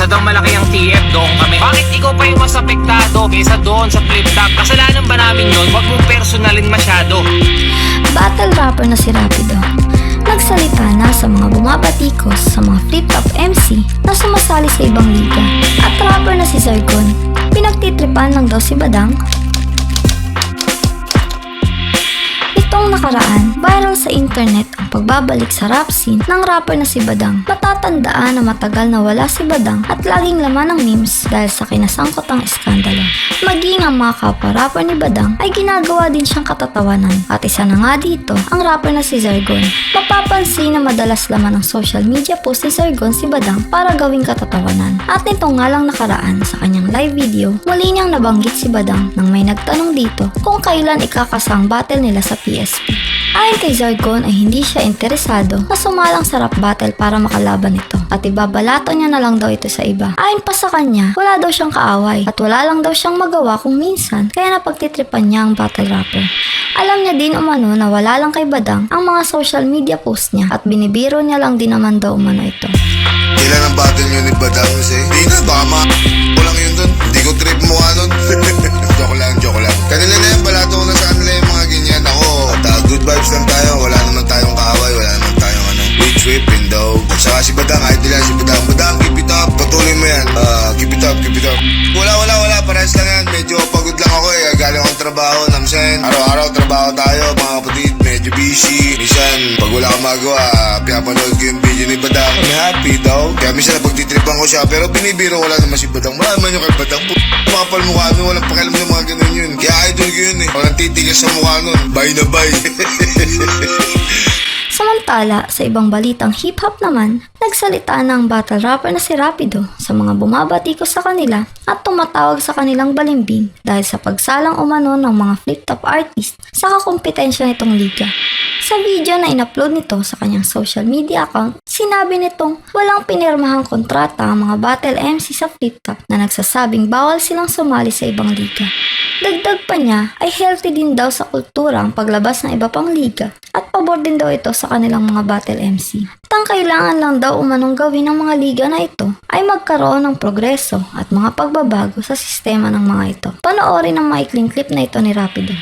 basta daw malaki ang TF, doon kami. Bakit ikaw pa yung mas apektado kaysa doon sa flip top? Kasalanan ba namin yun? Huwag mong personalin masyado. Battle rapper na si Rapido nagsalita na sa mga bumabatikos sa mga flip-top MC na sumasali sa ibang liga. At rapper na si Zargon, pinagtitripan lang daw si Badang. Itong nakaraan, viral sa internet ang pagbabalik sa rap scene ng rapper na si Badang. Matatandaan na matagal na wala si Badang at laging laman ng memes dahil sa kinasangkot ang iskandalo. Maging ang mga kapwa-rapper ni Badang ay ginagawa din siyang katatawanan. At isa na nga dito, ang rapper na si Zargon. Mapapansin na madalas laman ng social media post ni Zargon si Badang para gawing katatawanan. At nito nga lang nakaraan sa kanyang live video, muli niyang nabanggit si Badang nang may nagtanong dito kung kailan ikakasang battle nila sa PSP. Ayon kay Zargon ay hindi siya interesado na sumalang sa rap battle para makalaban ito at ibabalato niya na lang daw ito sa iba. Ayon pa sa kanya, wala daw siyang kaaway at wala lang daw siyang magawa kung minsan kaya napagtitripan niya ang battle rapper. Alam niya din umano na wala lang kay Badang ang mga social media post niya at binibiro niya lang din naman daw umano ito. Kailan ang battle nyo ni Badang kasi? Hindi na, baka ko lang yun dun. Hindi ko trip mukha nun. Joke lang. Kanila na yan, balato ko na sa kanila yung mga ganyan. Ako, good vibes lang tayo. Wala naman tayong kaaway. Wala naman tayong we tripping though. At saka si Badang, idol yan si Badang. Badang, keep it up. Patuloy mo yan. Keep it up. Wala. Parehas lang yan. Medyo pagod lang ako eh. Galing akong trabaho. Namsen, araw-araw trabaho tayo. Mga kapatid, medyo busy. Minsan, pag wala akong magawa, pinapanood ko yung video ni Badang. I'm happy daw. Kaya minsan napagtitripan ko siya. Pero binibiro ko lang naman si Badang. Wala naman yung kay Badang. Mapal mukha nun. Walang pakialam sa mga ganun yun. Kaya idol ko yun eh. Walang titigas sa mukha nun. Bye na bye. Samantala, sa ibang balitang hip-hop naman, nagsalita na ang battle rapper na si Rapido sa mga bumabatikos sa kanila at tumatawag sa kanilang balimbing dahil sa pagsalang umano ng mga flip-top artist sa kakumpetensya nitong liga. Sa video na in-upload nito sa kanyang social media account, sinabi nitong walang pinirmahang kontrata ang mga battle MC sa flip-top na nagsasabing bawal silang sumali sa ibang liga. Dagdag pa niya ay healthy din daw sa kultura ang paglabas ng iba pang liga at pabor din daw ito sa kanilang mga battle MC. At ang kailangan lang daw umanong gawin ng mga liga na ito ay magkaroon ng progreso at mga pagbabago sa sistema ng mga ito. Panoorin ang maikling clip na ito ni Rapido.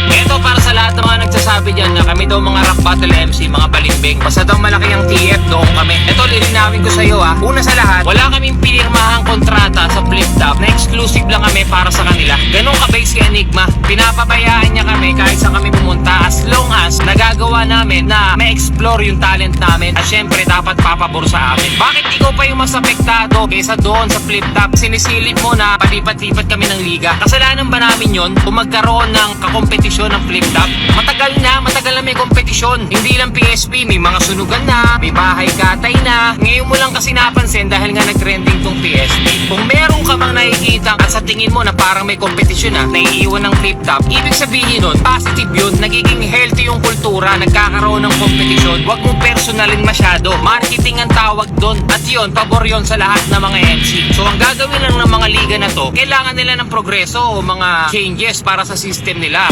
Ito para sa lahat ng mga nagsasabi dyan na kami daw mga rap battle MC, mga balimbing. Basta daw malaki ang TF, doon kami. Ito, lilinawin ko sa iyo ha. Una sa lahat, wala kaming pinirmahang kontrata sa flip top na exclusive lang kami para sa kanila. Ganun ka-base kay Enigma. Pinapabayaan niya kami kahit saan kami pumunta as long as nagagawa namin na ma-explore yung talent namin at syempre dapat papabor sa amin. Bakit ikaw pa yung mas apektado kaysa doon sa flip top? Sinisilip mo na palipat-lipat kami ng liga. Kasalanan ba namin yun kung magkaroon ng kakompetisyon ng flip top? Matagal na may kompetisyon. Hindi lang PSP, may mga sunugan na, may bahay katay na. Ngayon mo lang kasi napansin dahil nga nag-trending tong PSP. Kung meron ka mang nakikita at sa tingin mo na parang may kompetisyon na naiiwan ng flip top, ibig sabihin nun, positive yun, nagiging healthy yung kultura, nagkakaroon ng kompetisyon. Huwag mong personalin masyado. Marketing ang tawag doon. At yun, pabor yun sa lahat ng mga MC. So ang gagawin lang ng mga liga na to, kailangan nila ng progreso o mga changes para sa system nila.